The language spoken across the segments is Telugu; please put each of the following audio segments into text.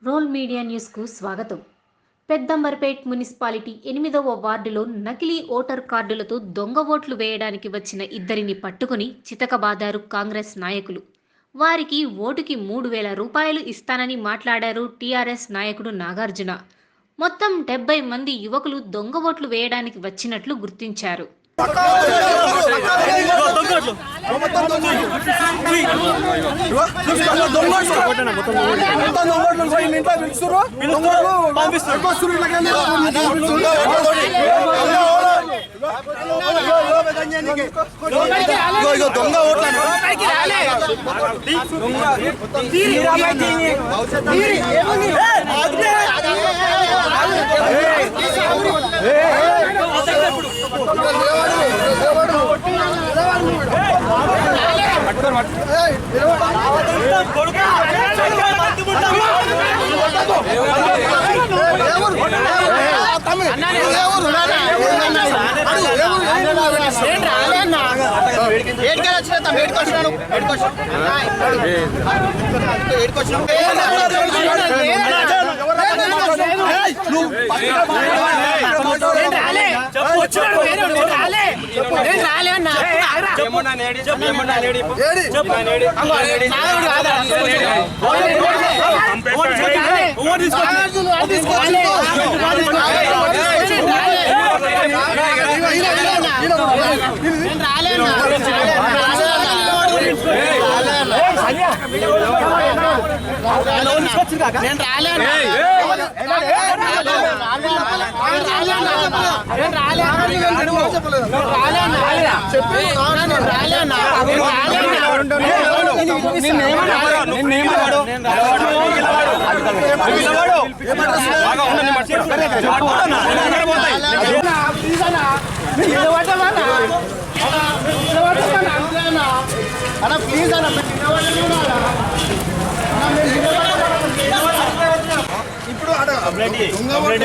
రోల్ మీడియా న్యూస్కు స్వాగతం. పెద్దంబర్పేట్ మున్సిపాలిటీ 8వ వార్డులో నకిలీ ఓటర్ కార్డులతో దొంగ ఓట్లు వేయడానికి వచ్చిన ఇద్దరిని పట్టుకుని చితకబాదారు కాంగ్రెస్ నాయకులు. వారికి ఓటుకి 3,000 రూపాయలు ఇస్తానని మాట్లాడారు టీఆర్ఎస్ నాయకుడు నాగార్జున. మొత్తం 70 మంది యువకులు దొంగ ఓట్లు వేయడానికి వచ్చినట్లు గుర్తించారు.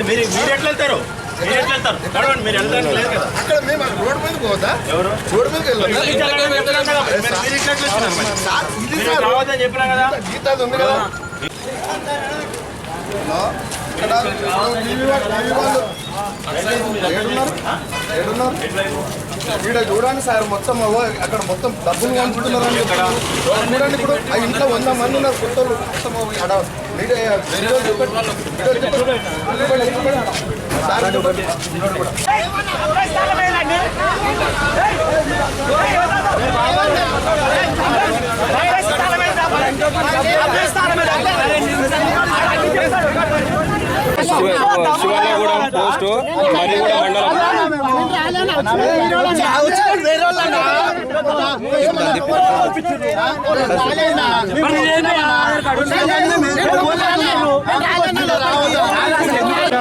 మీరు ఎట్లా వెళ్తారు? మీరు వెళ్ళడానికి లేదు కదా. అక్కడ మేము రోడ్ మీద పోదా? ఎవరు రోడ్ మీద చెప్పినా కదా. గీత ఉంది కదా. ఇక్కడ చూడండి సార్, మొత్తం అక్కడ మొత్తం డబ్బులు పంచుతున్నారని చూడండి. ఇప్పుడు ఆ ఇంట్లో 100 మంది ఉన్నారు కొత్తలు. శివాలయగూడెం పోస్టు మరిగూడెం మండలం.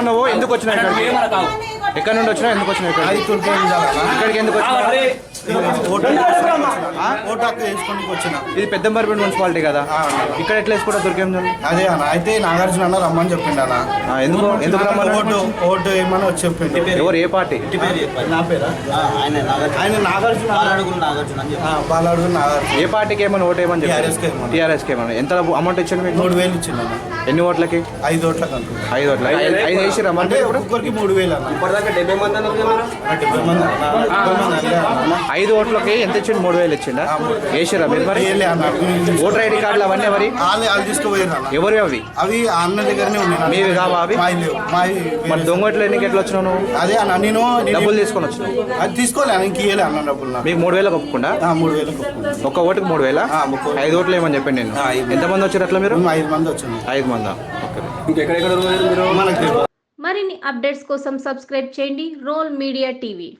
నువ్వు ఎందుకు వచ్చినావు ఇక్కడికి? ఎక్కడి నుండి వచ్చినా ఎందుకు వచ్చినావు ఇక్కడికి? ఎందుకు వచ్చినా? ఓటు హక్కు వేసుకోవడానికి వచ్చిన. ఇది పెద్దంబర్పేట మున్సిపాలిటీ కదా, ఇక్కడ ఎట్లా వేసుకోవడం దొరికేం? అదే అన్న, అయితే నాగార్జున అన్న రమ్మని చెప్పిండు అన్న. ఎందుకు రమ్మని? ఓటు ఏమని వచ్చి చెప్పిండు. ఎవరు? ఏ పార్టీ? నా పేరా? ఆయన నాగార్జున. బాలాడుగు నాగార్జున. ఏ పార్టీకి ఏమని ఓటు ఏమని చెప్పి? టీఆర్ఎస్కి ఏమన్నా. ఎంత అమౌంట్ ఇచ్చింది మీకు? 3,000 ఇచ్చింది. ఎన్ని ఓట్లకి? 5 ఓట్లకి. 5 ఓట్ల. 5 వేసిరా? అంటే ఒక్కొక్కరికి 3,000 అన్న. ఇప్పటిదాకా 70 మంది అన్నారు కదా. 70 మంది. 5 ఓట్లకి ఎంత ఇచ్చిండు? 3,000 ఇచ్చిండా? వేసిరా మీరు? మరి ఓటర్ ఐడి కార్డులు అవన్నీ ఎవరి? వాళ్ళు తీసుకుపోయారు. ఎవరు అవి? అవి అన్న దగ్గరనే ఉన్నాయి. మీవి కావా అవి? మరి దొంగ ఓట్లు ఎన్నికి ఎట్లా వచ్చినావు నువ్వు? అదే అన్న, నేను డబ్బులు తీసుకొని వచ్చినావు. అది తీసుకోలే, ఇంక ఇయ్యలే అన్న డబ్బులు. మీకు 3,000 ఒప్పుకుండా? 3,000 ఒక్క ఓటుకి 3,000. 5 ఓట్లు ఏమని చెప్పండి నేను. ఎంతమంది వచ్చారు అట్లా మీరు? 5 మంది వచ్చాను. 5 మందా? మరిన్ని అప్డేట్స్ కోసం సబ్స్క్రైబ్ చేయండి రోల్ మీడియా టీవీ.